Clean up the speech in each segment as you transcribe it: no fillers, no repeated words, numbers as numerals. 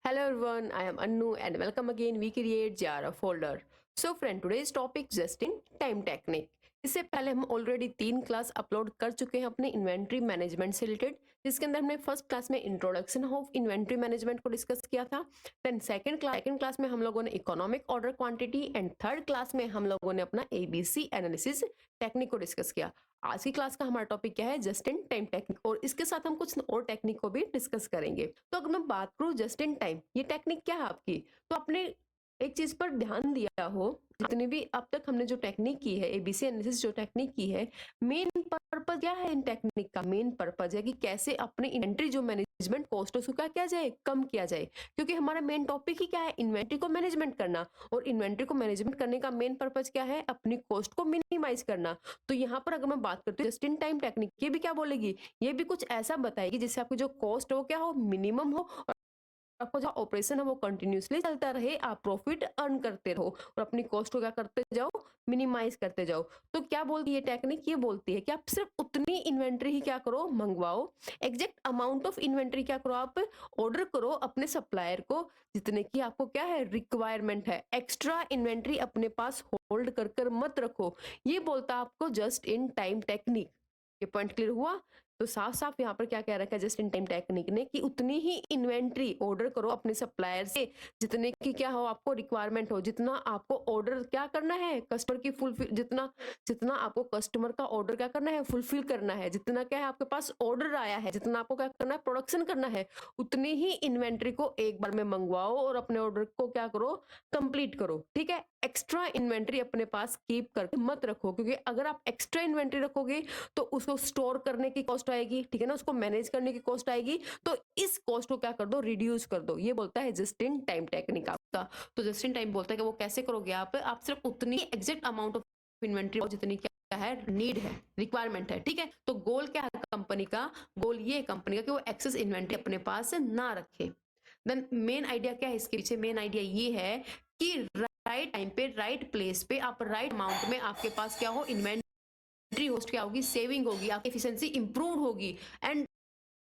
Hello everyone, I am Annu and welcome again. We create Jara folder. So friend, today's topic just in time technique. इससे पहले हम already 3 class upload कर चुके हैं अपने inventory management से related, जिसके अंदर हमने फर्स्ट क्लास में इंट्रोडक्शन ऑफ इन्वेंट्री मैनेजमेंट को डिस्कस किया था। देन सेकंड क्लास में हम लोगों ने economic order quantity and third class में हम लोगों ने अपना एबीसी एनालिसिस टेक्निक को डिस्कस किया। आज की क्लास का हमारा टॉपिक क्या है? जस्ट इन टाइम टेक्निक, और इसके साथ हम कुछ और टेक्निक को भी डिस्कस करेंगे। तो अगर मैं बात करूं जस्ट इन टाइम, ये टेक्निक क्या है आपकी, तो आपने एक चीज पर ध्यान दिया हो, जितनी भी अब तक हमने जो टेक्निक की है, एबीसी एनालिसिस जो टेक्निक की है, मेन पर्पज क्या है? इन टेक्निक का मेन पर्पज है कि कैसे अपने इन्वेंट्री जो मैनेजमेंट कॉस्ट है उसको क्या किया जाए, कम किया जाए। क्योंकि हमारा मेन टॉपिक ही क्या है? इन्वेंट्री को मैनेजमेंट करना, और इन्वेंट्री को मैनेजमेंट करने का मेन पर्पज क्या है? अपनी कॉस्ट को मिनिमाइज करना। तो यहाँ पर अगर मैं बात करती हूँ जस्ट इन टाइम टेक्निक, ये भी क्या बोलेगी? ये भी कुछ ऐसा बताएगी जिससे आपकी जो कॉस्ट हो क्या हो, मिनिमम हो, और आपका जो ऑपरेशन है वो कंटिन्यूअसली चलता रहे, आप प्रॉफिट अर्न करते रहो और अपनी कॉस्ट को क्या करते जाओ, मिनिमाइज करते जाओ। तो क्या बोलती है टेक्निक? ये बोलती है कि आप सिर्फ उतनी इन्वेंट्री ही क्या करो, मंगवाओ। एग्जैक्ट अमाउंट ऑफ इन्वेंट्री क्या करो, आप ऑर्डर करो अपने सप्लायर को, जितने की आपको क्या है, रिक्वायरमेंट है। एक्स्ट्रा इन्वेंट्री अपने पास होल्ड कर कर मत रखो। ये बोलता है आपको जस्ट इन टाइम टेक्निक। ये पॉइंट क्लियर हुआ? तो साफ साफ यहाँ पर क्या कह रखा है जस्ट इन टाइम टेक्निक ने, कि उतनी ही इन्वेंट्री ऑर्डर करो अपने सप्लायर से जितने की क्या हो, आपको रिक्वायरमेंट हो। जितना आपको ऑर्डर क्या करना है, कस्टमर की फुलफिल, जितना जितना आपको कस्टमर का ऑर्डर क्या करना है, फुलफिल करना है, जितना क्या है आपके पास ऑर्डर आया है, जितना आपको क्या करना है, प्रोडक्शन करना है, उतनी ही इन्वेंट्री को एक बार में मंगवाओ और अपने ऑर्डर को क्या करो, कंप्लीट करो। ठीक है, एक्स्ट्रा इन्वेंट्री अपने पास कीप करके मत रखो, क्योंकि अगर आप एक्स्ट्रा इन्वेंट्री रखोगे तो उसको स्टोर करने की कॉस्ट आएगी, ठीक है ना, उसको मैनेज करने की कॉस्ट आएगी। तो इस कॉस्ट को क्या कर दो, रिड्यूस कर दो। ये बोलता है जस्ट इन टाइम टेक्निक आपका। तो जस्ट इन टाइम बोलता है कि वो कैसे करोगे आप सिर्फ उतनी एग्जैक्ट अमाउंट ऑफ इन्वेंट्री जितनी क्या है, नीड है, रिक्वायरमेंट है। ठीक है, तो गोल क्या है कंपनी का? गोल ये है कंपनी का कि वो एक्सेस इन्वेंट्री अपने पास ना रखे। देन मेन आइडिया क्या है इसके पीछे? मेन आइडिया ये है कि राइट टाइम पे, राइट प्लेस पे, आप राइट अमाउंट में आपके पास क्या हो, इन्वेंट्री होस्ट क्या होगी, सेविंग होगी, आपकी एफिशिएंसी इंप्रूव होगी। एंड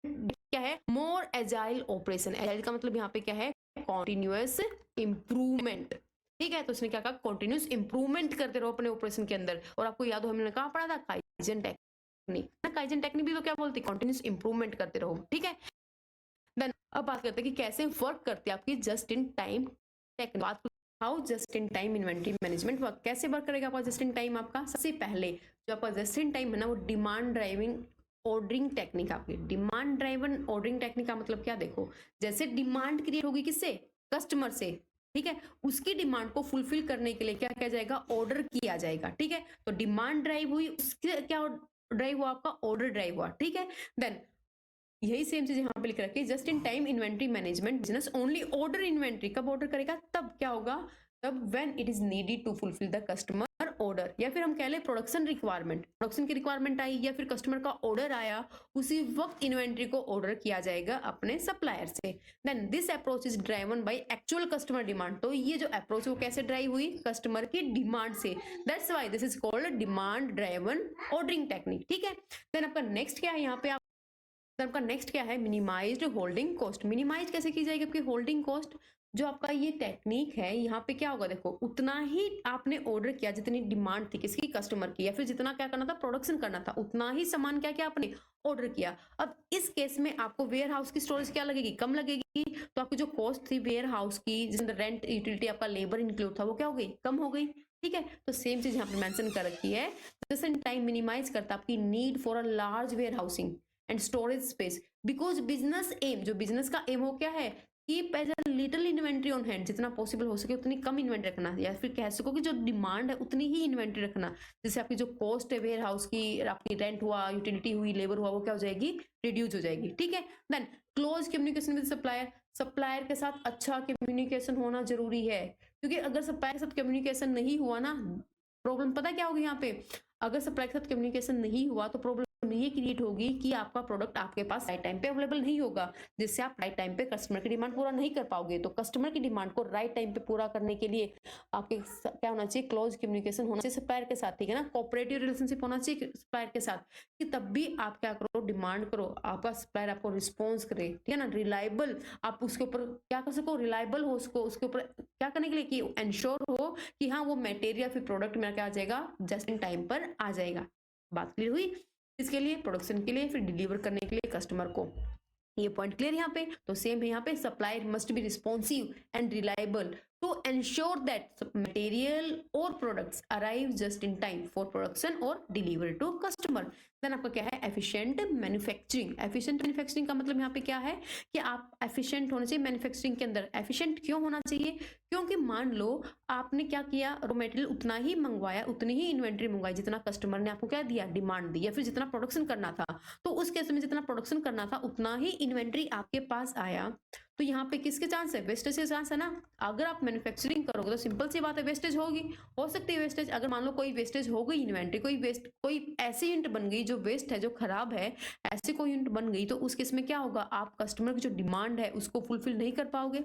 क्या है, मोर एजाइल ऑपरेशन। एजाइल का मतलब यहाँ पे क्या है, कॉन्टिन्यूअस इंप्रूवमेंट। ठीक है, तो उसने क्या कहा, कॉन्टिन्यूअस इंप्रूवमेंट करते रहो अपने ऑपरेशन के अंदर। और आपको याद हो हमने कहा पढ़ा था काइजन टेक्निक ना, काइजन टेक्निक भी तो क्या बोलती है, कॉन्टिन्यूअस इंप्रूवमेंट करते रहो। ठीक है, देन अब बात करते हैं कि कैसे वर्क करती है आपकी जस्ट इन टाइम टेक्निक। बात how just in time inventory management work, कैसे वर्क करेगा आपका जस्ट इन टाइम? आपका सबसे पहले जो आपका जस्ट इन टाइम है ना, वो डिमांड ड्राइविंग ऑर्डरिंग टेक्निक। आपकी डिमांड ड्राइवन ऑर्डरिंग टेक्निक का मतलब क्या? देखो, जैसे डिमांड क्रिएट होगी किससे, कस्टमर से। ठीक है, उसकी डिमांड को फुलफिल करने के लिए क्या किया जाएगा, ऑर्डर किया जाएगा। ठीक है, तो डिमांड ड्राइव हुई, उसके क्या ड्राइव हुआ, आपका ऑर्डर ड्राइव हुआ। ठीक है, देन यही सेम चीज यहाँ पे लिख रखी है, just in time inventory management business only order inventory. कब ऑर्डर करेगा? तब क्या होगा, तब when it is needed to fulfil the customer order, या फिर हम कह ले प्रोडक्शन रिक्वायरमेंट, प्रोडक्शन की रिक्वायरमेंट आई या फिर कस्टमर का ऑर्डर आया, उसी वक्त इन्वेंट्री को ऑर्डर किया जाएगा अपने सप्लायर से। Then this approach is driven by actual customer demand. तो ये जो अप्रोच है वो कैसे ड्राइव हुई, कस्टमर की डिमांड से। That's why this is called demand driven ordering technique. ठीक है, देन आपका नेक्स्ट क्या है यहाँ पे, आपका नेक्स्ट क्या है, मिनिमाइज्ड होल्डिंग कॉस्ट। मिनिमाइज कैसे की जाएगी आपकी होल्डिंग कॉस्ट? जो आपका ये टेक्निक है, यहाँ पे क्या होगा, देखो, उतना ही आपने ऑर्डर किया जितनी डिमांड थी किसकी, कस्टमर की, या फिर जितना क्या करना था, प्रोडक्शन करना था, उतना ही सामान क्या किया आपने, ऑर्डर किया। अब इस केस में आपको वेयर हाउस की स्टोरेज क्या लगेगी, कम लगेगी। तो आपकी जो कॉस्ट थी वेयर हाउस की, जिसमें रेंट, यूटिलिटी, आपका लेबर इंक्लूड था, वो क्या हो गई, कम हो गई। ठीक है, तो सेम चीज यहाँ पे मेंशन कर रखी है, जस्ट इन टाइम मिनिमाइज करता आपकी need for a large warehousing and storage space. Because business aim, जो बिजनेस का एम हो क्या है, keep as a little inventory on hand, जितना पॉसिबल हो सके उतनी कम इन्वेंट्री रखना, या फिर कह सको कि जो डिमांड है उतनी ही इन्वेंट्री रखना। जैसे आपकी जो कॉस्ट है वेयर हाउस की, आपकी रेंट हुआ, यूटिलिटी हुई, लेबर हुआ, वो क्या हो जाएगी, रिड्यूस हो जाएगी। ठीक है, then close communication with supplier. Supplier के साथ अच्छा कम्युनिकेशन होना जरूरी है, क्योंकि अगर सप्लायर के साथ कम्युनिकेशन नहीं हुआ ना, प्रॉब्लम पता क्या होगी यहाँ पे, अगर सप्लायर के साथ कम्युनिकेशन नहीं हुआ तो प्रॉब्लम ये क्रिएट होगी कि आपका प्रोडक्ट आपके पास राइट टाइम पे अवेलेबल नहीं होगा, जिससे आप राइट टाइम पे कस्टमर की डिमांड पूरा नहीं कर पाओगे। तो कस्टमर की डिमांड को राइट टाइम पे पूरा करने के लिए आपके क्या होना चाहिए, क्लोज कम्युनिकेशन होना चाहिए सप्लायर के साथ, ठीक है ना, कोऑपरेटिव रिलेशनशिप होना चाहिए सप्लायर के साथ, कि तब भी आप क्या करो, डिमांड करो, आपका सप्लायर आपको रिस्पॉन्स करे, ठीक है ना, रिलायबल, आप उसके ऊपर क्या कर सको, रिलायबल हो उसको, उसके ऊपर क्या करने के लिए कि एंश्योर हो कि हाँ वो मटेरियल फिर प्रोडक्ट मेरा क्या आ जाएगा, जस्ट इन टाइम पर आ जाएगा। बात क्लियर हुई? इसके लिए प्रोडक्शन के लिए, फिर डिलीवर करने के लिए कस्टमर को, ये पॉइंट क्लियर यहाँ पे। तो सेम है यहाँ पे, supplier must be responsive and reliable to ensure that material or products arrive just in time for production or delivery to customer। Then आपका क्या है, एफिशिएंट मैन्युफैक्चरिंग। एफिशिएंट मैन्युफैक्चरिंग का मतलब यहाँ पे क्या है कि आप एफिशिएंट होने चाहिए मैन्युफैक्चरिंग के अंदर। एफिशिएंट क्यों होना चाहिए, क्योंकि मान लो आपने क्या किया, रॉ मटेरियल उतना ही मंगवाया, उतनी ही इन्वेंट्री मंगवाई जितना कस्टमर ने आपको क्या दिया, डिमांड दी, या फिर जितना प्रोडक्शन करना था। तो उस केस में जितना प्रोडक्शन करना था उतना ही इन्वेंट्री आपके पास आया, तो यहाँ पे किसके चांस है, वेस्टेज के चांस है ना। अगर आप मैन्युफैक्चरिंग करोगे तो सिंपल सी बात है, वेस्टेज होगी, हो सकती है वेस्टेज। अगर मान लो कोई वेस्टेज हो गई इन्वेंट्री, कोई वेस्ट, कोई ऐसी यूनिट बन गई जो वेस्ट है, जो खराब है, ऐसी कोई यूनिट बन गई, तो उस केस में क्या होगा, आप कस्टमर की जो डिमांड है उसको फुलफिल नहीं कर पाओगे।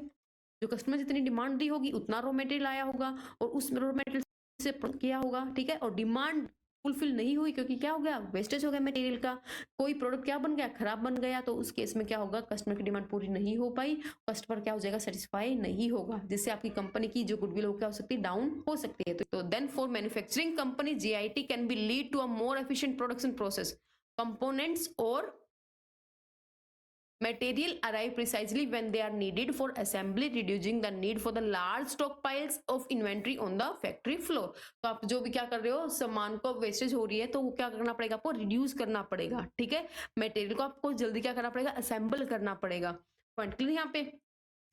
जो कस्टमर जितनी डिमांड दी होगी उतना रॉ मटेरियल आया होगा और उस रॉ मटेरियल से किया होगा, ठीक है, और डिमांड फुलफिल नहीं हुई क्योंकि क्या हो गया, वेस्टेज हो गया मटेरियल का, कोई प्रोडक्ट क्या बन गया, खराब बन गया। तो उस केस में क्या होगा, कस्टमर की डिमांड पूरी नहीं हो पाई, कस्टमर क्या हो जाएगा, सेटिस्फाई नहीं होगा, जिससे आपकी कंपनी की जो गुडविल हो क्या हो सकती है, डाउन हो सकती है। तो then for manufacturing company GIT can be lead to a more efficient production process, components और material arrive precisely when they are needed for assembly, reducing the need for the large stockpiles of inventory on the factory floor। तो आप जो भी क्या कर रहे हो, सामान को वेस्टेज हो रही है तो वो क्या करना पड़ेगा, आपको रिड्यूस करना पड़ेगा, ठीक है, मटेरियल को आपको जल्दी क्या करना पड़ेगा, असेंबल करना पड़ेगा। पॉइंट क्लियर यहाँ पे।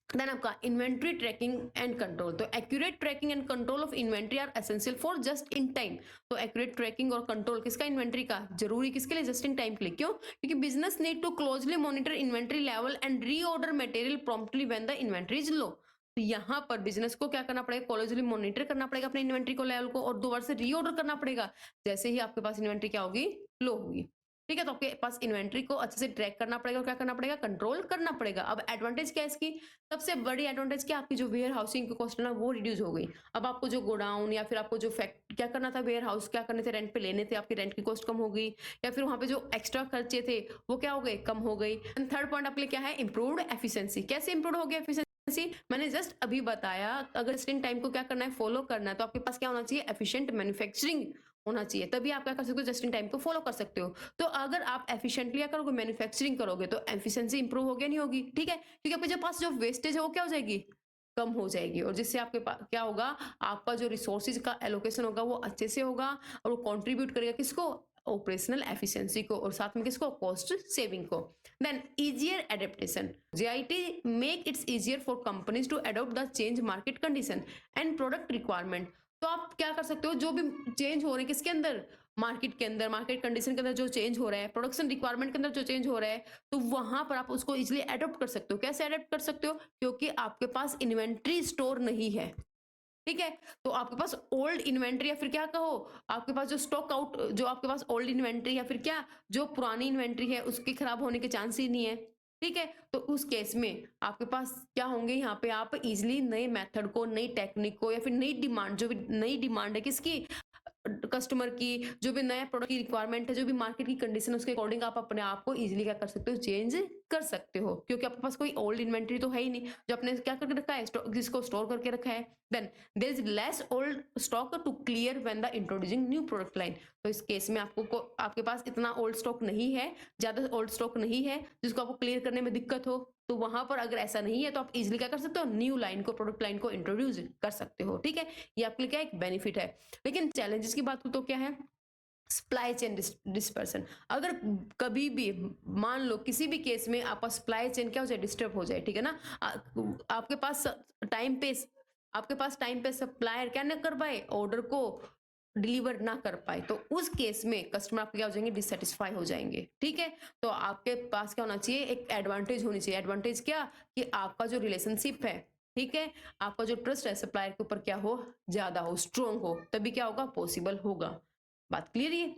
देन आपका इन्वेंट्री ट्रैकिंग एंड कंट्रोल। तो accurate tracking and control of inventory are essential for just in time. तो एक्यूरेट ट्रैकिंग और कंट्रोल किसका, इन्वेंट्री का, जरूरी किसके लिए, जस्ट इन टाइम के लिए। क्यों, क्योंकि business need to closely monitor inventory level and reorder material promptly when the inventory is low. तो यहाँ पर बिजनेस को क्या करना पड़ेगा, क्लोजली मॉनिटर करना पड़ेगा अपने इन्वेंट्री को, लेवल को, और दोबारा से रीऑर्डर करना पड़ेगा जैसे ही आपके पास इन्वेंट्री क्या होगी, लो होगी, ठीक है। तो आपके पास इन्वेंट्री को अच्छे से ट्रैक करना पड़ेगा और क्या करना पड़ेगा, कंट्रोल करना पड़ेगा। अब एडवांटेज क्या है इसकी, सबसे बड़ी एडवांटेज क्या, आपकी जो वेयर हाउसिंग की कॉस्ट है ना वो रिड्यूस हो गई। अब आपको जो गोडाउन या फिर आपको जो फैक्ट क्या करना था, वेयर हाउस क्या करने थे, रेंट पे लेने थे, आपकी रेंट की कॉस्ट कम हो गई, या फिर वहां पे जो एक्स्ट्रा खर्चे थे वो क्या हो गए, कम हो गई। एंड थर्ड पॉइंट आपके लिए क्या है, इंप्रूव्ड एफिशिएंसी। कैसे इंप्रूव हो गया एफिशिएंसी, मैंने जस्ट अभी बताया, अगर स्टिंग टाइम को क्या करना है, फॉलो करना है, तो आपके पास क्या होना चाहिए, एफिशिएंट मैन्युफैक्चरिंग होना चाहिए, तभी आप क्या कर सकते हो, जस्ट इन टाइम को फॉलो कर सकते हो। तो अगर आप एफिशिएंटली क्या करोगे, मैन्युफैक्चरिंग करोगे, तो एफिशिएंसी इंप्रूव होगी नहीं होगी, ठीक है, क्योंकि आपके जो पास जो वेस्टेज है वो क्या हो जाएगी, कम हो जाएगी, और जिससे आपके पास क्या होगा, आपका जो रिसोर्सेज का एलोकेशन होगा वो अच्छे से होगा, और वो कंट्रीब्यूट करेगा किसको, ऑपरेशनल एफिशिएंसी को, और साथ में किसको, कॉस्ट सेविंग को। Then easier adaptation. GIT make it's easier for companies to adopt the change market condition and product requirement. तो आप क्या कर सकते हो, जो भी चेंज हो रहे हैं किसके अंदर, मार्केट के अंदर, मार्केट कंडीशन के अंदर जो चेंज हो रहा है, प्रोडक्शन रिक्वायरमेंट के अंदर जो चेंज हो रहा है, तो वहां पर आप उसको इजिली अडॉप्ट कर सकते हो। कैसे अडॉप्ट कर सकते हो, क्योंकि आपके पास इन्वेंट्री स्टोर नहीं है, ठीक है, तो आपके पास ओल्ड इन्वेंट्री या फिर क्या कहो, आपके पास जो स्टॉक आउट, जो आपके पास ओल्ड इन्वेंट्री या फिर क्या जो पुरानी इन्वेंट्री है उसके खराब होने के चांस ही नहीं है, ठीक है। तो उस केस में आपके पास क्या होंगे, यहाँ पे आप इजिली नए मेथड को, नई टेक्निक को, या फिर नई डिमांड, जो भी नई डिमांड है किसकी, कस्टमर की, जो भी नया प्रोडक्ट की रिक्वायरमेंट है, जो भी मार्केट की कंडीशन है उसके अकॉर्डिंग आप अपने आप को इजीली क्या कर सकते हो, चेंज कर सकते हो, क्योंकि आपके पास कोई ओल्ड इन्वेंटरी तो है ही नहीं जो आपने क्या करके रखा है, जिसको स्टोर करके रखा है। Then there is less old stock to clear when the introducing new product line. तो इस केस में आपके पास इतना ओल्ड स्टॉक नहीं है, ज्यादा ओल्ड स्टॉक नहीं है जिसको आपको क्लियर करने में दिक्कत हो। तो वहां पर अगर ऐसा नहीं है तो आप इजीली क्या कर सकते हो, न्यू लाइन को, प्रोडक्ट लाइन को इंट्रोड्यूस कर सकते हो, ठीक है। ये आपके लिए क्या एक बेनिफिट है। लेकिन चैलेंजेस की बात हो तो क्या है, सप्लाई चेन डिस्पर्सन। अगर कभी भी मान लो किसी भी केस में आपका सप्लाई चेन क्या हो जाए, डिस्टर्ब हो जाए, ठीक है ना, आपके पास टाइम पे, आपके पास टाइम पे सप्लायर क्या ना कर पाए, ऑर्डर को डिलीवर ना कर पाए, तो उस केस में कस्टमर आपके क्या हो जाएंगे, डिससेटिस्फाई हो जाएंगे, ठीक है। तो आपके पास क्या होना चाहिए, एक एडवांटेज होनी चाहिए। एडवांटेज क्या, कि आपका जो रिलेशनशिप है, ठीक है, आपका जो ट्रस्ट है सप्लायर के ऊपर क्या हो, ज्यादा हो, स्ट्रोंग हो, तभी क्या होगा, पॉसिबल होगा। बात क्लियर है।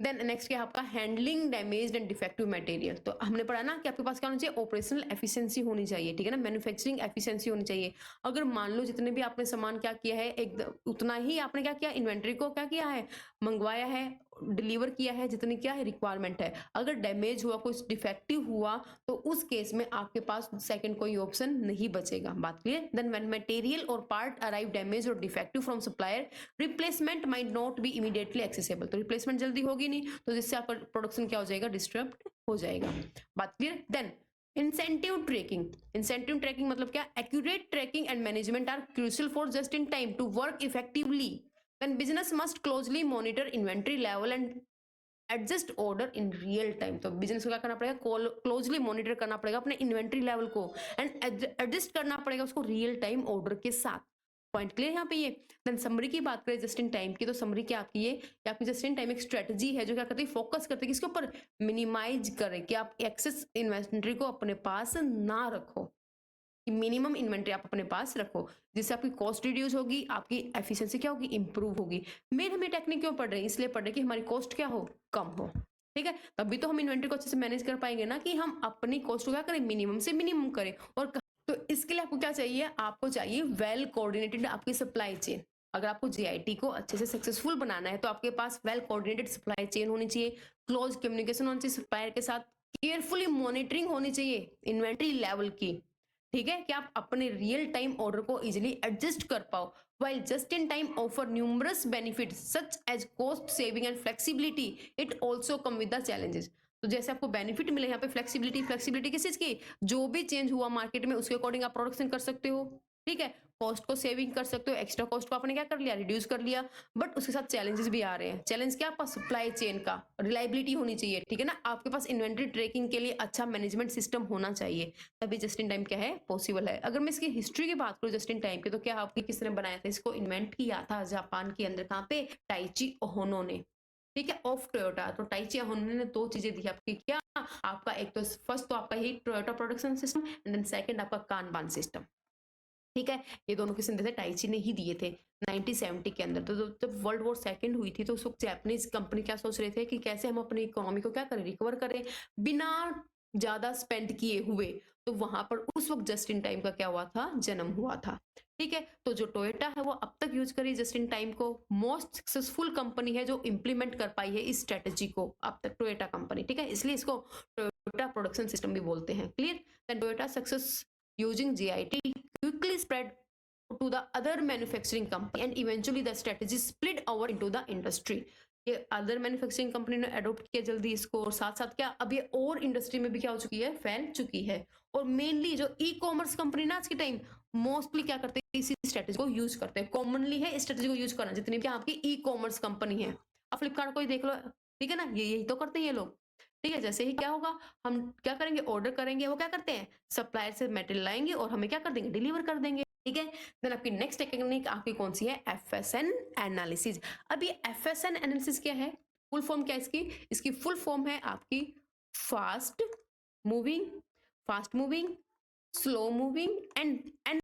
देन नेक्स्ट क्या है आपका handling damaged and defective material. तो हमने पढ़ा ना कि आपके पास क्या होना चाहिए, ऑपरेशनल एफिशिएंसी होनी चाहिए, ठीक है ना, मैन्युफैक्चरिंग एफिशिएंसी होनी चाहिए। अगर मान लो जितने भी आपने सामान क्या किया है, एक उतना ही आपने क्या किया, इन्वेंट्री को क्या किया है, मंगवाया है, डिलीवर किया है, जितनी क्या है रिक्वायरमेंट है। अगर डैमेज हुआ, कुछ डिफेक्टिव हुआ, तो उस केस में आपके पास सेकंड कोई ऑप्शन नहीं बचेगा। बात क्लियर। देन व्हेन मटेरियल और पार्ट अराइव डैमेज और defective from supplier, replacement might not be immediately accessible. तो रिप्लेसमेंट जल्दी होगी नहीं, तो जिससे आपका प्रोडक्शन क्या हो जाएगा, डिस्टर्ब हो जाएगा। बात clear. Then incentive tracking. Incentive tracking मतलब क्या, accurate tracking and management are crucial for just in time to work effectively. then business must closely monitor inventory level and adjust order in real time. तो business को क्या करना पड़ेगा, closely monitor करना पड़ेगा अपने इन्वेंट्री लेवल को, and adjust करना पड़ेगा उसको रियल टाइम ऑर्डर के साथ। पॉइंट क्लियर यहाँ पे ये। देन समरी की बात करें जस्ट इन टाइम की, तो समरी क्या आपकी ये, आपकी जस्ट इन टाइम एक स्ट्रेटजी है जो क्या करती है, फोकस करती है किसके ऊपर, मिनिमाइज करे कि आप एक्सेस इन्वेंट्री को अपने पास ना रखो, मिनिमम इन्वेंट्री आप अपने पास रखो, जिससे आपकी कॉस्ट रिड्यूस होगी, आपकी एफिशिएंसी क्या होगी, इंप्रूव होगी। मेन हमें टेक्निक क्यों पढ़ रहे हैं, इसलिए पढ़ रहे हैं कि हमारी कॉस्ट क्या हो, कम हो, ठीक है। तभी तो हम इन्वेंट्री को अच्छे से मैनेज कर पाएंगे ना, कि हम अपनी कॉस्ट को क्या करें, मिनिमम से मिनिमम करें। और तो इसके लिए आपको क्या चाहिए, आपको चाहिए वेल कोऑर्डिनेटेड आपकी सप्लाई चेन। अगर आपको जीआईटी को अच्छे से सक्सेसफुल बनाना है, तो आपके पास वेल कोऑर्डिनेटेड सप्लाई चेन होनी चाहिए, क्लोज कम्युनिकेशन होनी चाहिए सप्लायर के साथ, केयरफुली मॉनिटरिंग होनी चाहिए इन्वेंट्री लेवल की, ठीक है, कि आप अपने रियल टाइम ऑर्डर को इजीली एडजस्ट कर पाओ। while just in time offer numerous benefits such as cost saving and flexibility, it also come with the challenges। तो जैसे आपको बेनिफिट मिले यहाँ पे, फ्लेक्सिबिलिटी, फ्लेक्सिबिलिटी किस चीज की, जो भी चेंज हुआ मार्केट में उसके अकॉर्डिंग आप प्रोडक्शन कर सकते हो, ठीक है, कॉस्ट को सेविंग कर सकते हो, एक्स्ट्रा कॉस्ट को आपने क्या कर लिया, रिड्यूस कर लिया। बट उसके साथ चैलेंजेस भी आ रहे हैं। चैलेंज क्या, आपका सप्लाई चेन का रिलायबिलिटी होनी चाहिए, ठीक है ना, आपके पास इन्वेंट्री ट्रैकिंग के लिए अच्छा मैनेजमेंट सिस्टम होना चाहिए, तभी जस्ट इन टाइम क्या है, पॉसिबल है। अगर मैं इसकी हिस्ट्री की बात करूँ जस्ट इन टाइम की, तो क्या आपकी किसने बनाया था, इसको इन्वेंट किया था जापान के अंदर, कहाँ पे, टाइची ओहोनो ने, ठीक है, ऑफ टोयोटा। तो टाइची ओहोनो ने दो चीजें दी आपकी, क्या आपका, एक तो फर्स्ट तो आपका ही Toyota production system, and then second आपका कानबान सिस्टम, ठीक है। ये दोनों किसने दिए थे, टाइची ने ही दिए थे 1970 के अंदर। तो जब वर्ल्ड वॉर सेकंड हुई थी, तो उस वक्त जापानीज कंपनी क्या सोच रहे थे कि कैसे हम अपनी इकोनॉमी को क्या करें, रिकवर करें बिना ज्यादा स्पेंड किए हुए। तो वहां पर उस वक्त जस्ट इन टाइम का क्या हुआ था, जन्म हुआ था, ठीक है। तो जो टोयोटा है वो अब तक यूज करी जस्ट इन टाइम को, मोस्ट सक्सेसफुल कंपनी है जो इंप्लीमेंट कर पाई है इस स्ट्रेटेजी को अब तक, टोयोटा कंपनी, ठीक है, इसलिए इसको टोयोटा प्रोडक्शन सिस्टम भी बोलते हैं। Clear. Then Toyota success using GIT quickly spread to the other manufacturing company and eventually the strategy split over into the industry। ये अदर मैन्युफैक्चरिंग कंपनी ने अडॉप्ट किया जल्दी इसको, और साथ साथ क्या अब ये और इंडस्ट्री में भी क्या हो चुकी है, फैल चुकी है। और मेनली जो ई कॉमर्स कंपनी ना आज के टाइम मोस्टली क्या करते हैं, इसी स्ट्रेटेजी को यूज करते हैं, कॉमनली है इस स्ट्रेटेजी को यूज करना, जितनी भी आपकी ई कॉमर्स कंपनी है, अब फ्लिपकार्ट को ही देख लो, ठीक है ना, ये यही तो करते हैं ये लोग, ठीक है। जैसे ही क्या होगा, हम क्या करेंगे, ऑर्डर करेंगे, वो क्या करते हैं, सप्लायर से मटेरियल लाएंगे और हमें क्या कर देंगे, डिलीवर कर देंगे, ठीक है। देन आपकी नेक्स्ट टेक्निक आपकी कौन सी है, एफएसएन एनालिसिस। अब ये एफएसएन एनालिसिस क्या है, फुल फॉर्म क्या है इसकी, इसकी फुल फॉर्म है आपकी fast moving, fast moving, slow moving and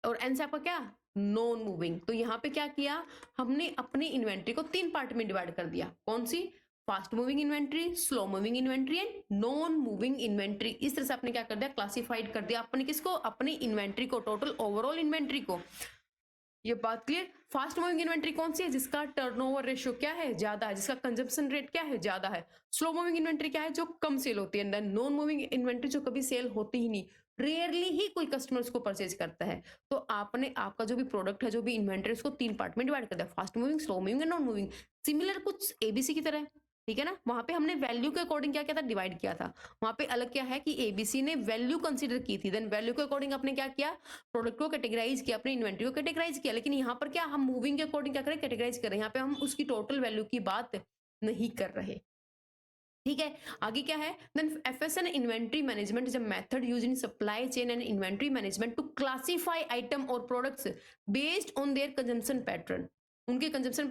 और एन से आपका क्या, नॉन मूविंग। तो यहाँ पे क्या किया, हमने अपनी इन्वेंट्री को तीन पार्ट में डिवाइड कर दिया, कौन सी, fast moving inventory, slow moving inventory and non moving inventory. इस तरह से आपने क्या कर दिया, क्लासिफाइड कर दिया अपने किसको, अपनी इन्वेंट्री को, टोटल ओवरऑल इन्वेंट्री को। ये बात क्लियर। फास्ट मूविंग इन्वेंट्री कौन सी है, जिसका टर्नओवर रेशियो क्या है, ज्यादा है, जिसका कंजम्पशन रेट क्या है, ज्यादा है। स्लो मूविंग इन्वेंट्री क्या है, जो कम सेल होती है। नॉन मूविंग इन्वेंट्री जो कभी सेल होती ही नहीं, रेयरली ही कोई कस्टमर उसको परचेज करता है। तो आपने आपका जो भी प्रोडक्ट है, जो भी इन्वेंट्री, उसको तीन पार्ट में डिवाइड कर दिया, fast moving, slow moving and non moving. Similar कुछ एबीसी की तरह, ठीक है ना, वहां पे हमने वैल्यू के अकॉर्डिंग क्या किया था, डिवाइड किया था। वहां पे अलग क्या है कि एबीसी ने वैल्यू कंसीडर की थी, देन वैल्यू के अकॉर्डिंग आपने क्या किया, प्रोडक्ट को कैटेगराइज किया, अपनी इन्वेंट्री को कैटेगराइज किया। लेकिन यहाँ पर क्या, हम मूविंग के अकॉर्डिंग क्या करें, कैटेगराइज करें, यहाँ पे हम उसकी टोटल वैल्यू की बात नहीं कर रहे, ठीक है। आगे क्या है, then FSN inventory management is a method used in supply chain and inventory management to classify item और products based on their consumption pattern. उनके कंजम्पशन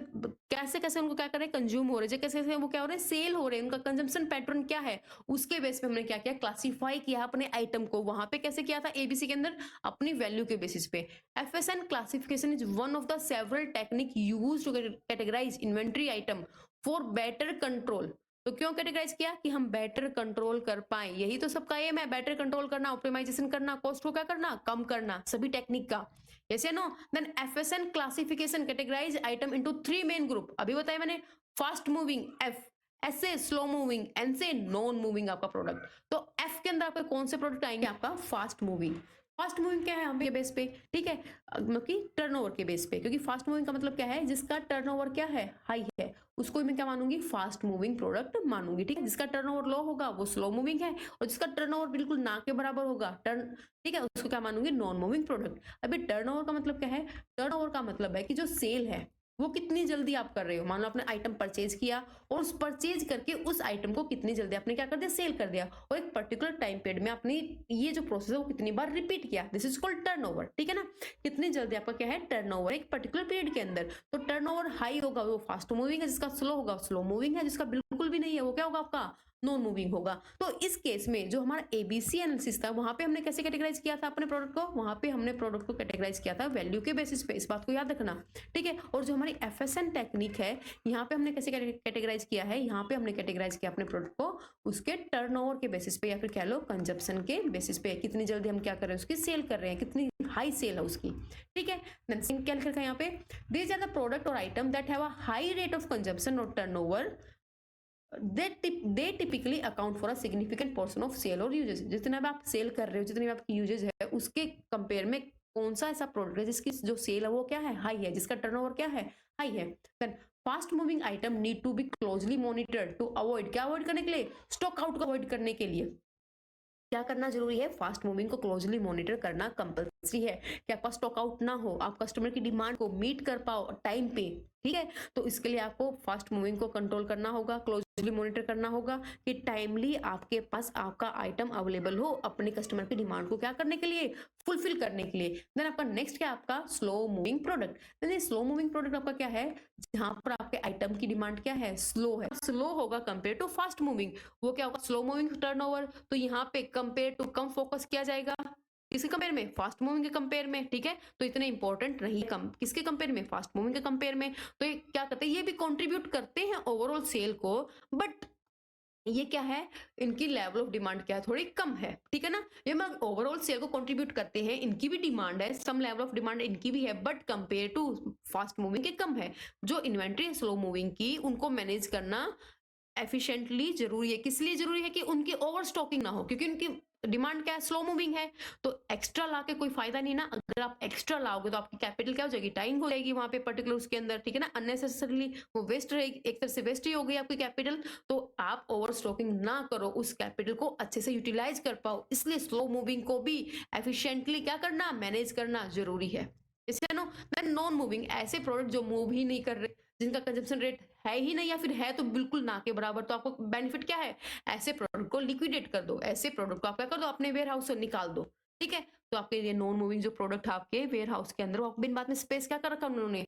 कैसे कैसे उनको क्या कर रहे हैं, कंज्यूम हो रहे हैं, कैसे कैसे वो क्या हो रहे हैं, सेल हो रहे हैं, उनका कंजम्पशन पैटर्न क्या है, उसके बेस पे हमने क्या किया, क्लासिफाई किया अपने आइटम को। वहां पे कैसे किया था, एबीसी के अंदर अपनी वैल्यू के बेसिस पे। FSN classification is one of the several technique used to categorise inventory item for better control. तो क्यों कैटेगराइज किया कि हम बेटर कंट्रोल कर पाए, यही तो सबका एम है, बेटर कंट्रोल करना, ऑप्टिमाइजेशन करना, कॉस्ट को क्या करना, कम करना, सभी टेक्निक का। यस या no? Then FSN classification categorise item into 3 main group. अभी बताया मैंने, फास्ट मूविंग एफ, एस से स्लो मूविंग, एन से नॉन मूविंग आपका प्रोडक्ट। तो एफ के अंदर आपके कौन से प्रोडक्ट आएंगे, आपका फास्ट मूविंग। फास्ट मूविंग क्या है हम के बेस पे, ठीक है, मतलब कि टर्नओवर के बेस पे, क्योंकि फास्ट मूविंग का मतलब क्या है, जिसका टर्नओवर क्या है, हाई है, उसको मैं क्या मानूंगी, फास्ट मूविंग प्रोडक्ट मानूंगी। ठीक है, जिसका टर्नओवर लो होगा वो स्लो मूविंग है, और जिसका टर्नओवर बिल्कुल ना के बराबर होगा टर्न, ठीक है, उसको क्या मानूंगी, नॉन मूविंग प्रोडक्ट। अभी टर्नओवर का मतलब क्या है, टर्नओवर का मतलब है कि जो सेल है वो कितनी जल्दी आप कर रहे हो। मान लो आपने आइटम परचेज किया और उस परचेज करके उस आइटम को कितनी जल्दी आपने क्या कर दिया, सेल कर दिया, और एक पर्टिकुलर टाइम पीरियड में आपने ये जो प्रोसेस है वो कितनी बार रिपीट किया, दिस इज कॉल्ड टर्नओवर। ठीक है ना, कितनी जल्दी आपका क्या है, टर्नओवर एक पर्टिकुलर पीरियड के अंदर। तो टर्नओवर हाई होगा वो फास्ट मूविंग है, जिसका स्लो होगा स्लो मूविंग है, जिसका बिल्कुल भी नहीं है वो क्या होगा, आपका नॉन मूविंग होगा। तो इस केस में जो हमारा एबीसी एनालिसिस था, वहां पे हमने कैसे कैटेगराइज किया था अपने प्रोडक्ट को, वहां पे हमने प्रोडक्ट को कैटेगराइज किया था वैल्यू के बेसिस पे, इस बात को याद रखना। ठीक है, और जो हमारी एफएसएन टेक्निक है, यहाँ पे हमने कैसे कैटेगराइज किया है, यहाँ पे हमने कैटेगराइज किया अपने प्रोडक्ट को उसके टर्नओवर के बेसिस पे, या फिर कह लो कंजप्शन के बेसिस पे, कितनी जल्दी हम क्या कर रहे हैं, उसकी सेल कर रहे हैं, कितनी हाई सेल है उसकी। ठीक है, क्या लिखा है यहाँ पे, दीज आर द प्रोडक्ट और item that have a high rate of consumption और turnover, they typically account for a significant portion of sale और यूजेज। जितना भी आप सेल कर रहे हो, जितनी भी आपकी यूजेज है, उसके कंपेयर में कौन सा ऐसा प्रोडक्ट है जिसकी जो सेल है वो क्या है, हाई है, जिसका टर्नओवर क्या है, हाई है। Then fast moving item need to be closely monitored to avoid, क्या अवॉइड करने के लिए, स्टॉक आउट को अवॉइड करने के लिए क्या करना जरूरी है, फास्ट मूविंग को क्लोजली मॉनिटर करना कंपल्सरी है, कि आपका स्टॉक आउट ना हो, आप कस्टमर की डिमांड को मीट कर पाओ टाइम पे। ठीक है, तो इसके लिए आपको फास्ट मूविंग को कंट्रोल करना होगा, क्लोजली मॉनिटर करना होगा, कि टाइमली आपके पास आपका आइटम अवेलेबल हो अपने कस्टमर की डिमांड को क्या करने के लिए, फुलफिल करने के लिए। देन आपका नेक्स्ट क्या, आपका slow moving product. Then slow moving product आपका क्या है, जहां पर आपके आइटम की डिमांड क्या है, स्लो है, स्लो होगा कंपेयर टू फास्ट मूविंग, वो क्या होगा, स्लो मूविंग टर्नओवर। तो यहाँ पे कंपेयर टू कम फोकस किया जाएगा, किसके कंपेयर में, फास्ट मूविंग के कंपेयर में। ठीक है, तो इतने इंपॉर्टेंट नहीं, कम किसके कंपेयर में, फास्ट मूविंग के कंपेयर में। तो ये क्या करते हैं, ये भी कंट्रीब्यूट करते हैं ओवरऑल सेल को, बट ये क्या है, इनकी लेवल ऑफ डिमांड क्या है, थोड़ी कम है। ठीक है ना, ये मैं ओवरऑल सेल को कंट्रीब्यूट करते हैं, इनकी भी डिमांड है, सम लेवल ऑफ डिमांड इनकी भी है, but compare to fast moving के कम है। जो इन्वेंट्री है स्लो मूविंग की, उनको मैनेज करना एफिशिएंटली जरूरी है। किस लिए जरूरी है, कि उनकी ओवर स्टॉकिंग ना हो, क्योंकि उनकी डिमांड क्या है, स्लो मूविंग है। तो एक्स्ट्रा लाके कोई फायदा नहीं ना, अगर आप एक्स्ट्रा लाओगे तो आपकी कैपिटल क्या हो जाएगी, टाइम हो जाएगी वहां पे पर्टिकुलर उसके अंदर। ठीक है ना, अननेसेसरली वो वेस्ट रहेगी, एक तरह से वेस्ट ही हो गई आपकी कैपिटल। तो आप ओवर स्टॉकिंग ना करो, उस कैपिटल को अच्छे से यूटिलाइज कर पाओ, इसलिए स्लो मूविंग को भी एफिशिएंटली क्या करना, मैनेज करना जरूरी है। इससे नो, देन नॉन मूविंग, ऐसे प्रोडक्ट जो मूव ही नहीं कर रहे, जिनका कंजप्शन रेट है ही नहीं, या फिर है तो बिल्कुल ना के बराबर, तो आपको बेनिफिट क्या है, ऐसे प्रोडक्ट को लिक्विडेट कर दो, ऐसे प्रोडक्ट को आप क्या कर दो, अपने वेयर हाउस से निकाल दो। ठीक है, तो आपके ये नॉन मूविंग जो प्रोडक्ट है आपके वेयर हाउस के अंदर, वो बिन बात में स्पेस क्या कर रखा उन्होंने,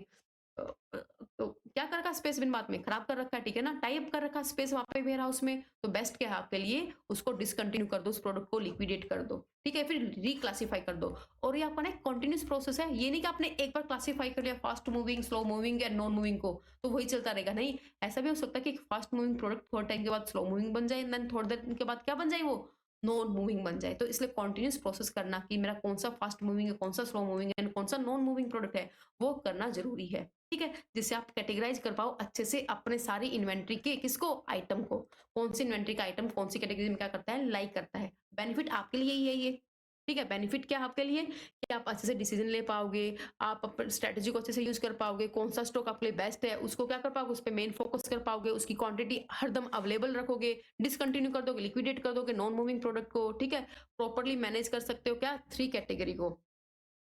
अ, अ, तो क्या कर रखा, स्पेस बिन बात में खराब कर रखा है। ठीक है ना, टाइप कर रखा स्पेस वहां पे वेयर हाउस में। तो बेस्ट क्या है आपके लिए, उसको डिसकंटिन्यू कर दो, उस प्रोडक्ट को लिक्विडेट कर दो। ठीक है, फिर रिक्लासीफाई कर दो। और ये आपका ना कंटिन्यूस प्रोसेस है, ये नहीं कि आपने एक बार क्लासीफाई कर लिया फास्ट मूविंग, स्लो मूविंग या नॉन मूविंग को, तो वही चलता रहेगा। नहीं, ऐसा भी हो सकता है कि फास्ट मूविंग प्रोडक्ट थोड़े टाइम के बाद स्लो मूविंग बन जाए, देन थोड़ी देर के बाद क्या बन जाए, वो नॉन मूविंग बन जाए। तो इसलिए कॉन्टिन्यूस प्रोसेस करना कि मेरा कौन सा फास्ट मूविंग है, कौन सा स्लो मूविंग है, कौन सा नॉन मूविंग प्रोडक्ट है, वो करना जरूरी है। ठीक है, जिससे आप कैटेगराइज कर पाओ अच्छे से अपने सारी इन्वेंट्री के, किसको, आइटम को, कौन सी इन्वेंट्री का आइटम कौन सी कैटेगरी में क्या करता है, लाइक करता है। बेनिफिट आपके लिए ही है ये। ठीक है, बेनिफिट क्या है आपके लिए, कि आप अच्छे से डिसीजन ले पाओगे, आप अपनी स्ट्रेटेजी को अच्छे से यूज कर पाओगे, कौन सा स्टॉक आपके लिए बेस्ट है उसको क्या कर पाओगे, उस पर मेन फोकस कर पाओगे, उसकी क्वांटिटी हरदम अवेलेबल रखोगे, डिसकंटिन्यू कर दोगे, लिक्विडेट कर दोगे नॉन मूविंग प्रोडक्ट को। ठीक है, प्रॉपरली मैनेज कर सकते हो क्या, 3 कैटेगरी को।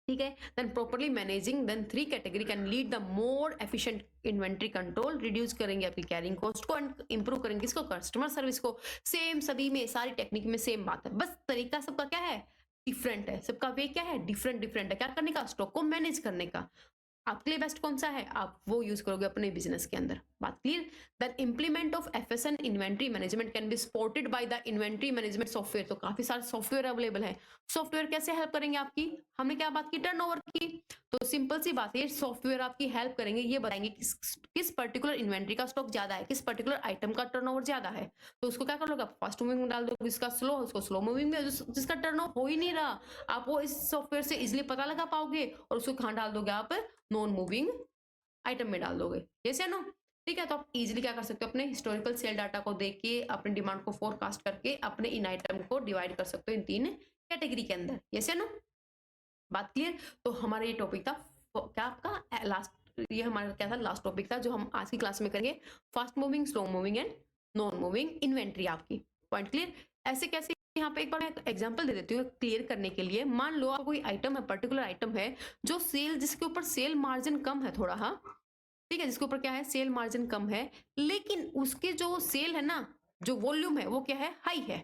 ठीक है, then properly managing then 3 category can lead the more efficient inventory control, reduce करेंगे आपकी कैरिंग कॉस्ट को एंड इंप्रूव करेंगे इसको, कस्टमर सर्विस को। सेम सभी में, सारी टेक्निक में सेम बात है, बस तरीका सबका क्या है, डिफरेंट है, सबका वे क्या है, डिफरेंट डिफरेंट है, क्या करने का, स्टॉक को मैनेज करने का। आपके लिए बेस्ट कौन सा है, आप वो यूज करोगे अपने बिजनेस के अंदर। बात clear. The implement of एफएसएन inventory management can be supported by the inventory management software. तो काफी सारे सॉफ्टवेयर अवेलेबल है। सॉफ्टवेयर कैसे हेल्प करेंगे आपकी, हमने क्या बात की, टर्नओवर की। तो सिंपल सी बात है, सॉफ्टवेयर आपकी हेल्प करेंगे, ये बताएंगे किस पर्टिकुलर इन्वेंट्री का स्टॉक ज्यादा है, किस पर्टिकुलर आइटम का टर्नओवर ज्यादा है। तो उसको क्या कर लोगे आप, फास्ट मूविंग में डाल दो, जिसका स्लो है उसको स्लो मूविंग में, जिसका टर्नओवर हो ही नहीं रहा आप वो इस सॉफ्टवेयर से इजिली पता लगा पाओगे, और उसको कहाँ डाल दोगे आप, नॉन मूविंग आइटम में डाल दोगे। यस या नो। ठीक है, तो आप इजीली क्या कर सकते हो, अपने हिस्टोरिकल सेल डाटा को देख के अपने डिमांड को फोरकास्ट करके अपने इन आइटम को डिवाइड कर सकते हो इन 3 कैटेगरी के अंदर। यस या नो, बात क्लियर। तो हमारा ये टॉपिक था क्या आपका लास्ट, ये हमारा क्या था, लास्ट टॉपिक था जो हम आज की क्लास में करेंगे, fast moving, slow moving and non moving inventory आपकी। Point clear. ऐसे कैसे, यहाँ पे एक बार मैं एग्जांपल दे देती हूँ क्लियर करने के लिए। मान लो आप कोई आइटम है, पर्टिकुलर आइटम है जो सेल, जिसके ऊपर सेल मार्जिन कम है थोड़ा, हाँ ठीक है, जिसके ऊपर क्या है, सेल मार्जिन कम है, लेकिन उसके जो सेल है ना, जो वॉल्यूम है वो क्या है, हाई है।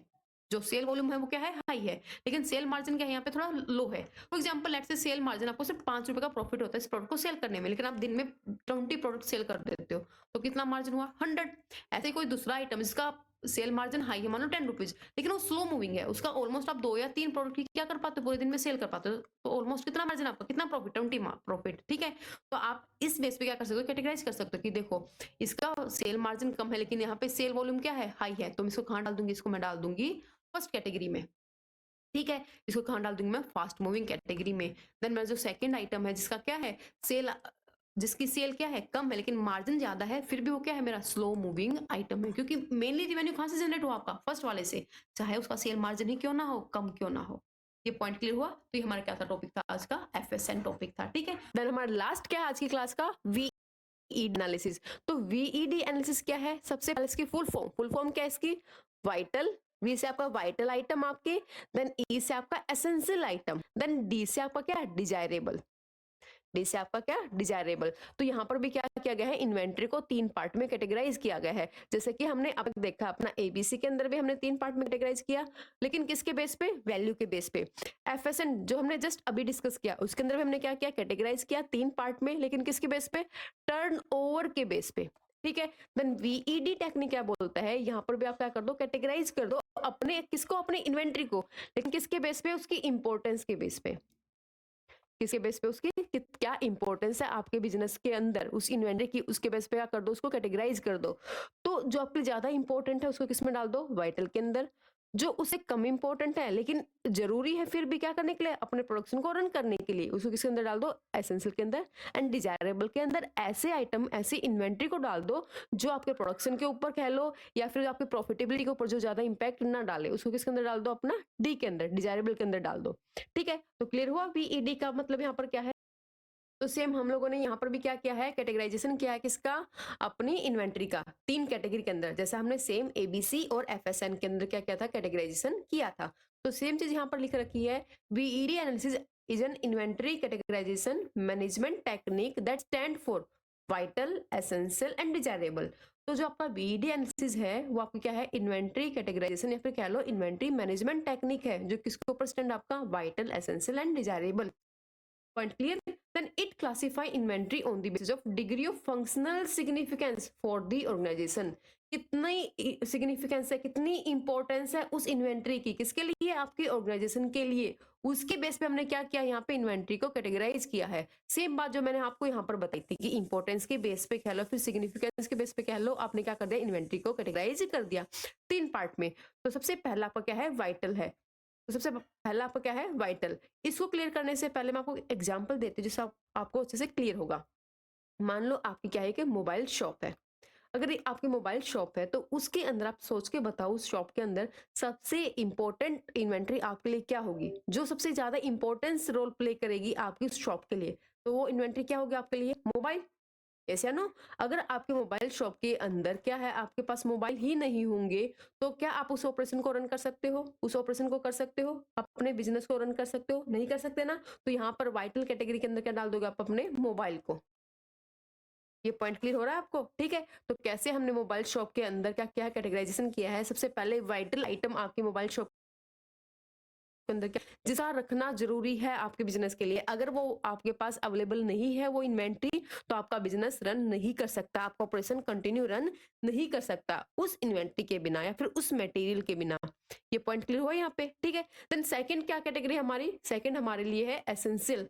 जो सेल वॉल्यूम है वो क्या है, हाई है, लेकिन सेल मार्जिन क्या है यहाँ पे, थोड़ा लो है। For example let's say sale margin आपको सिर्फ 5 रुपए का प्रॉफिट होता है इस प्रोडक्ट को सेल करने में, लेकिन आप दिन में 20 प्रोडक्ट सेल कर देते हो, तो कितना मार्जिन हुआ, 100। ऐसे ही कोई दूसरा आइटम जिसका सेल मार्जिन हाई है, मानो 10 रुपीज, लेकिन वो स्लो मूविंग है, उसका ऑलमोस्ट आप 2 या 3 प्रोडक्ट ही क्या कर पाते हो, पूरे दिन में सेल कर पाते हो, तो ऑलमोस्ट कितना मार्जिन आपका, कितना प्रॉफिट, 20 प्रॉफिट। ठीक है, तो आप इस बेस पे क्या कर सकते हो, कैटेगराइज कर सकते हो कि देखो इसका सेल मार्जिन कम है, लेकिन यहाँ पे सेल वॉल्यूम क्या है, हाई है, तो मैं इसको कहाँ डाल दूंगी, इसको मैं डाल दूंगी फर्स्ट कैटेगरी में। ठीक है, इसको कहाँ डाल दूंगी मैं, फास्ट मूविंग कैटेगरी में। देन मेरा जो सेकंड आइटम है जिसका क्या है, सेल, जिसकी सेल क्या है, कम है, लेकिन मार्जिन ज्यादा है, फिर भी वो क्या है, मेरा स्लो मूविंग आइटम है, क्योंकि मेनली रिवेन्यू कहाँ से जनरेट हुआ आपका, फर्स्ट वाले से, चाहे उसका सेल मार्जिन ही क्यों ना हो, कम क्यों ना हो। ये पॉइंट क्लियर हुआ। तो ये हमारा क्या था, टॉपिक था आज का, एफएसएन टॉपिक था। ठीक है, देन हमारा लास्ट क्या है आज की क्लास का, वीईडी एनालिसिस। तो वीईडी एनालिसिस क्या है, सबसे पहले इसकी फुल फॉर्म क्या है इसकी, वाइटल, वी से आपका वाइटल आइटम आपके, देन ई से आपका एसेंशियल आइटम, देन डी से आपका क्या, डिजायरेबल, डी से आपका क्या, डिजायरेबल। तो यहाँ पर भी क्या किया गया है, इन्वेंट्री को 3 पार्ट में कैटेगराइज किया गया है, जैसे कि हमने अब देखा अपना एबीसी के अंदर भी हमने 3 पार्ट में कैटेगराइज किया, लेकिन किसके बेस पे, वैल्यू के बेस पे। एफएसएन जो हमने जस्ट अभी डिस्कस किया, उसके अंदर भी हमने क्या किया, कैटेगराइज किया 3 पार्ट में, लेकिन किसके बेस पे, टर्नओवर के बेस पे। ठीक है, देन वीईडी टेक्निक क्या बोलता है, यहाँ पर भी आप क्या कर दो, कैटेगराइज कर दो अपने किसको, अपने इन्वेंट्री को, लेकिन किसके बेस पे, उसकी इंपॉर्टेंस के बेस पे, किसके बेस पे, उसकी क्या इंपॉर्टेंस है आपके बिजनेस के अंदर, उस इन्वेंट्री की, उसके बेस पे क्या कर दो, उसको कैटेगराइज कर दो। तो जो आपके ज्यादा इंपॉर्टेंट है उसको किसमें डाल दो, वाइटल के अंदर। जो उससे कम इंपॉर्टेंट है लेकिन जरूरी है फिर भी क्या करने के लिए, अपने प्रोडक्शन को रन करने के लिए, उसको किसके अंदर डाल दो, एसेंशियल के अंदर। एंड डिजायरेबल के अंदर ऐसे आइटम, ऐसी इन्वेंट्री को डाल दो जो आपके प्रोडक्शन के ऊपर कह लो या फिर आपके प्रॉफिटेबिलिटी के ऊपर जो ज्यादा इंपैक्ट ना डाले, उसको किसके अंदर डाल दो, अपना डी के अंदर, डिजायरेबल के अंदर डाल दो। ठीक है, तो क्लियर हुआ, वीईडी का मतलब यहाँ पर क्या है। तो सेम हम लोगों ने यहाँ पर भी क्या किया है, कैटेगराइजेशन किया है किसका, अपनी इन्वेंट्री का 3 कैटेगरी के अंदर, जैसा हमने सेम एबीसी और एफएसएन के अंदर क्या किया था, कैटेगराइजेशन किया था। तो सेम चीज यहाँ पर लिख रखी है, VED analysis is an inventory categorization management technique that stand for vital, essential and desirable. तो जो आपका वीईडी एनालिसिस है वो आपको क्या है, इन्वेंट्री कैटेगराइजेशन या फिर कह लो इन्वेंट्री मैनेजमेंट टेक्निक है, जो किसके ऊपर स्टैंड आपका, vital, essential and desirable. Point clear? Then it classify inventory on the basis of degree of functional significance for the organization. कितनी सिग्निफिकेंस है, कितनी इंपॉर्टेंस है उस इन्वेंट्री की, किसके लिए, आपके ऑर्गेनाइजेशन के लिए, उसके बेस पे हमने क्या किया, यहाँ पे इन्वेंट्री को कैटेगराइज किया है। सेम बात जो मैंने आपको यहाँ पर बताई थी कि इंपॉर्टेंस के बेस पे कह लो, फिर सिग्निफिकेंस के बेस पे कह लो, आपने क्या कर दिया, इन्वेंट्री को कैटेगराइज कर दिया 3 पार्ट में। तो सबसे पहला आपका क्या है, वाइटल है। तो सबसे पहला आपका क्या है, वाइटल। इसको क्लियर करने से पहले मैं आपको एग्जांपल देती हूँ जिससे आपको अच्छे से क्लियर होगा। मान लो आपकी क्या है कि मोबाइल शॉप है। अगर ये आपकी मोबाइल शॉप है तो उसके अंदर आप सोच के बताओ, उस शॉप के अंदर सबसे इंपॉर्टेंट इन्वेंट्री आपके लिए क्या होगी, जो सबसे ज्यादा इंपॉर्टेंस रोल प्ले करेगी आपकी उस शॉप के लिए, तो वो इन्वेंट्री क्या होगी आपके लिए, मोबाइल। ऐसा नो, अगर आपके मोबाइल शॉप के अंदर क्या है, आपके पास मोबाइल ही नहीं होंगे, तो क्या आप उस ऑपरेशन को रन कर सकते हो, उस ऑपरेशन को कर सकते हो, अपने बिजनेस को रन कर सकते हो, नहीं कर सकते ना। तो यहाँ पर वाइटल कैटेगरी के अंदर क्या डाल दोगे आप, अपने मोबाइल को। ये पॉइंट क्लियर हो रहा है आपको, ठीक है। तो कैसे हमने मोबाइल शॉप के अंदर क्या क्या कैटेगराइजेशन किया है, सबसे पहले वाइटल आइटम आपके मोबाइल शॉप के अंदर क्या जिसका रखना जरूरी है आपके बिजनेस के लिए। अगर वो आपके पास अवेलेबल नहीं है वो इन्वेंट्री, तो आपका बिजनेस रन नहीं कर सकता, आपका ऑपरेशन कंटिन्यू रन नहीं कर सकता उस इन्वेंट्री के बिना या फिर उस मटेरियल के बिना। ये पॉइंट क्लियर हुआ यहाँ पे, ठीक है। देन सेकंड क्या कैटेगरी हमारी, सेकंड हमारे लिए है एसेंशियल।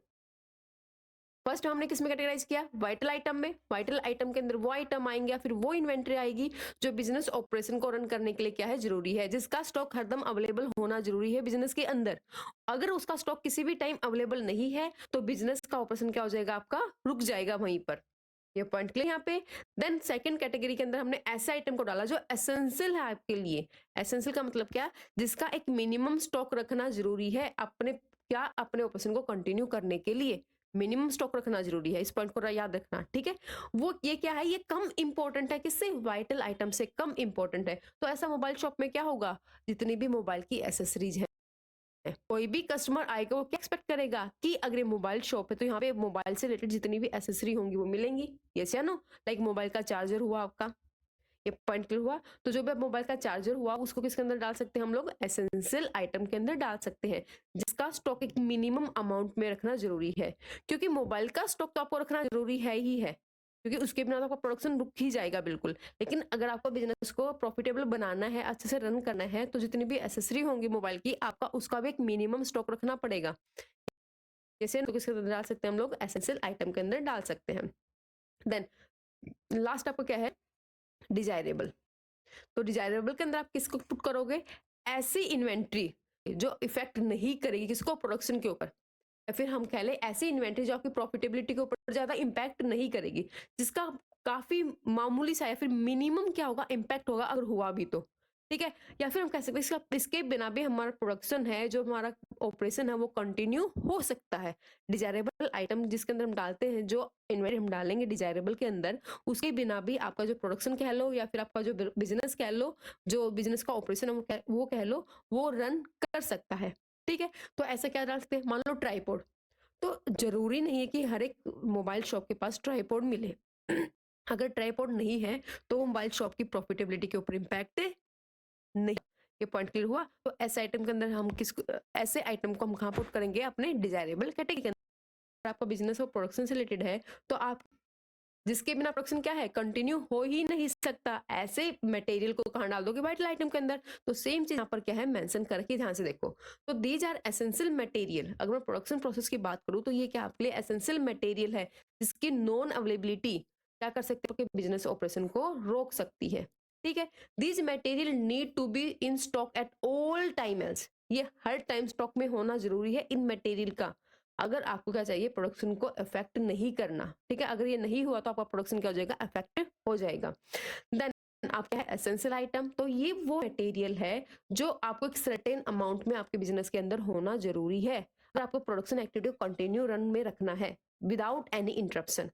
फर्स्ट हमने किस में कैटेगराइज किया, वाइटल आइटम में। वाइटल आइटम के अंदर वो आइटम आएंगे या फिर वो इन्वेंट्री आएगी जो बिजनेस ऑपरेशन को रन करने के लिए क्या है जरूरी है, जिसका स्टॉक हरदम अवेलेबल होना जरूरी है बिजनेस के अंदर। अगर उसका स्टॉक किसी भी टाइम अवेलेबल नहीं है तो बिजनेस का ऑपरेशन क्या हो जाएगा, आपका रुक जाएगा वहीं पर। ये पॉइंट क्लियर यहाँ पे। देन सेकंड कैटेगरी के अंदर हमने ऐसे आइटम को डाला जो एसेंशियल है आपके लिए। एसेंशियल का मतलब क्या, जिसका एक मिनिमम स्टॉक रखना जरूरी है अपने ऑपरेशन को कंटिन्यू करने के लिए मिनिमम स्टॉक रखना जरूरी है, इस पॉइंट को याद रखना, ठीक है। वो ये क्या है, ये कम इंपॉर्टेंट है, किससे, वाइटल आइटम से कम इंपॉर्टेंट है। तो ऐसा मोबाइल शॉप में क्या होगा, जितनी भी मोबाइल की एसेसरीज है, कोई भी कस्टमर आएगा वो क्या एक्सपेक्ट करेगा कि अगर ये मोबाइल शॉप है तो यहाँ पे मोबाइल से रिलेटेड जितनी भी एसेसरी होंगी वो मिलेंगी, यस या नो। लाइक मोबाइल का चार्जर हुआ आपका, ये पॉइंट क्लियर हुआ। तो जो भी मोबाइल का चार्जर हुआ उसको किसके अंदर डाल सकते हैं हम लोग, एसेंशियल आइटम के अंदर डाल सकते हैं, जिसका स्टॉक एक मिनिमम अमाउंट में रखना जरूरी है। क्योंकि मोबाइल का स्टॉक तो आपको रखना जरूरी है ही है, क्योंकि उसके बिना तो आपका प्रोडक्शन रुक ही जाएगा बिल्कुल। लेकिन अगर आपको बिजनेस को प्रॉफिटेबल बनाना है, अच्छे से रन करना है, तो जितनी भी एसेसरी होंगी मोबाइल की आपका उसका भी एक मिनिमम स्टॉक रखना पड़ेगा। जैसे तो किसके अंदर डाल सकते हैं हम लोग, एसेंशियल आइटम के अंदर डाल सकते हैं। देन लास्ट आपको क्या है, डिजायरेबल। तो डिजायरेबल के अंदर आप किसको पुट करोगे, ऐसी इन्वेंट्री जो इफेक्ट नहीं करेगी किसको, प्रोडक्शन के ऊपर, या फिर हम कह ले ऐसी इन्वेंट्री जो आपकी प्रॉफिटेबिलिटी के ऊपर ज्यादा इंपैक्ट नहीं करेगी, जिसका काफी मामूली सा या फिर मिनिमम क्या होगा इम्पैक्ट होगा अगर हुआ भी तो, ठीक है। या फिर हम कह सकते हैं इसके बिना भी हमारा प्रोडक्शन है, जो हमारा ऑपरेशन है वो कंटिन्यू हो सकता है। डिजायरेबल आइटम जिसके अंदर हम डालते हैं, जो इन्वेंट्री हम डालेंगे डिजायरेबल के अंदर, उसके बिना भी आपका जो प्रोडक्शन कह लो या फिर आपका जो बिजनेस कह लो, जो बिजनेस का ऑपरेशन है वो कह लो, वो रन कर सकता है, ठीक है। तो ऐसा क्या डाल सकते हैं, मान लो ट्राइपॉड, तो जरूरी नहीं है कि हर एक मोबाइल शॉप के पास ट्राइपॉड मिले। अगर ट्राइपॉड नहीं है तो मोबाइल शॉप की प्रॉफिटेबिलिटी के ऊपर इम्पैक्ट नहीं। ये पॉइंट क्लियर हुआ। तो ऐसे आइटम के अंदर हम ऐसे आइटम को हम कहाँ पुट करेंगे, अपने डिजायरेबल कैटेगरी के अंदर। आपका बिजनेस और प्रोडक्शन से रिलेटेड है तो आप जिसके बिना प्रोडक्शन क्या है, कंटिन्यू हो ही नहीं सकता, ऐसे मटेरियल को कहाँ डाल दोगे, वाइटल आइटम के अंदर। तो सेम चीज यहाँ पर क्या है मेंशन करके ध्यान से देखो। तो दीज आर एसेंशियल मटेरियल। अगर मैं प्रोडक्शन प्रोसेस की बात करूँ तो ये क्या आपके लिए एसेंशियल मटेरियल है, जिसकी नॉन अवेलेबिलिटी क्या कर सकते हो कि बिजनेस ऑपरेशन को रोक सकती है, ठीक है। These material need to be in stock at all time else. ये हर टाइम स्टॉक में होना जरूरी है इन मटेरियल का, अगर आपको क्या चाहिए, प्रोडक्शन को अफेक्ट नहीं करना, ठीक है। अगर ये नहीं हुआ तो आपका प्रोडक्शन क्या हो जाएगा, अफेक्ट हो जाएगा। देन आपका है एसेंशियल आइटम। तो ये वो मटेरियल है जो आपको एक सर्टेन अमाउंट में आपके बिजनेस के अंदर होना जरूरी है, अगर आपको प्रोडक्शन एक्टिविटी को कंटिन्यू रन में रखना है without any interruption.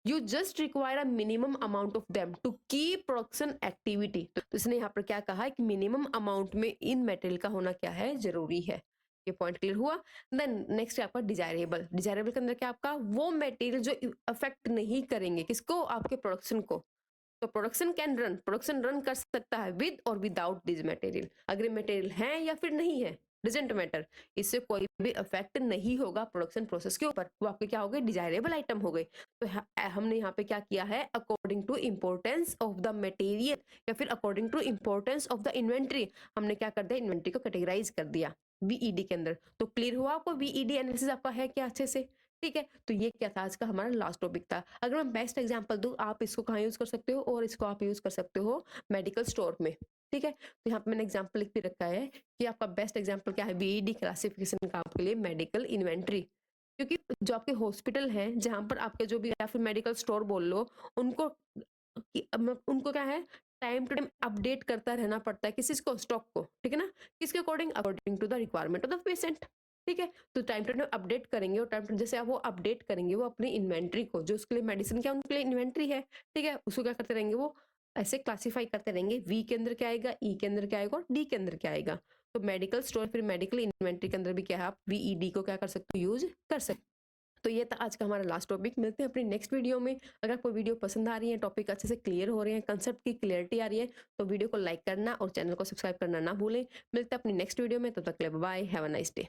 You just require a minimum amount of them to keep production activity. तो इसने यहाँ पर क्या कहा है कि मिनिमम अमाउंट में इन मटेरियल का होना क्या है, जरूरी है। ये पॉइंट क्लियर हुआ। देन नेक्स्ट है आपका डिजायरेबल। डिजायरेबल के अंदर क्या आपका वो मटेरियल जो अफेक्ट नहीं करेंगे किसको, आपके प्रोडक्शन को। तो प्रोडक्शन रन कर सकता है विद और विदाउट दिस मटेरियल। अगर मटेरियल है या फिर नहीं है डजेंट मैटर, इससे कोई भी इफेक्ट नहीं होगा प्रोडक्शन प्रोसेस के ऊपर, वो आपके क्या हो गए, डिजायरेबल आइटम हो गए। तो हमने यहाँ पे क्या किया है, according to importance of the material या फिर according to importance of the inventory, हमने क्या कर दिया, इन्वेंट्री को कैटेगराइज कर दिया वीईडी के अंदर। तो क्लियर हुआ आपको, वीईडी एनालिसिस आपका है क्या अच्छे से, ठीक है। तो ये क्या था आज का हमारा लास्ट टॉपिक था। अगर मैं बेस्ट एग्जांपल दूं, आप इसको कहाँ यूज कर सकते हो, और इसको आप यूज कर सकते हो मेडिकल स्टोर में, ठीक है। तो यहाँ पे मैंने एग्जांपल लिख भी रखा है कि आपका बेस्ट एग्जांपल क्या है, बीईडी क्लासिफिकेशन का आपके लिए मेडिकल इन्वेंट्री। क्योंकि जो आपके हॉस्पिटल हैं जहां पर आपके जो भी या फिर मेडिकल स्टोर बोल लो, उनको उनको क्या है, टाइम टू टाइम अपडेट करता रहना पड़ता है किसी को, स्टॉक को, ठीक है ना। किसके according, according to the requirement of the patient, ठीक है। तो टाइम टू टाइम अपडेट करेंगे, और टाइम जैसे आप वो अपडेट करेंगे वो अपनी इन्वेंट्री को, जो उसके लिए मेडिसिन क्या उनके लिए इन्वेंट्री है, ठीक है, उसको क्या करते रहेंगे, वो ऐसे क्लासिफाई करते रहेंगे, वी के अंदर क्या आएगा, ई के अंदर क्या आएगा, और डी के अंदर क्या आएगा। तो मेडिकल स्टोर फिर मेडिकल इन्वेंट्री के अंदर भी क्या है, आप वीईडी को क्या कर सकते हो, यूज कर सकते हो। तो ये था आज का हमारा लास्ट टॉपिक। मिलते हैं अपनी नेक्स्ट वीडियो में। अगर आपको वीडियो पसंद आ रही है, टॉपिक अच्छे से क्लियर हो रहे हैं, कंसेप्ट की क्लियरिटी आ रही है, तो वीडियो को लाइक करना और चैनल को सब्सक्राइब करना ना भूलें। मिलते हैं अपनी नेक्स्ट वीडियो में, तब तक के लिए bye, have a nice day.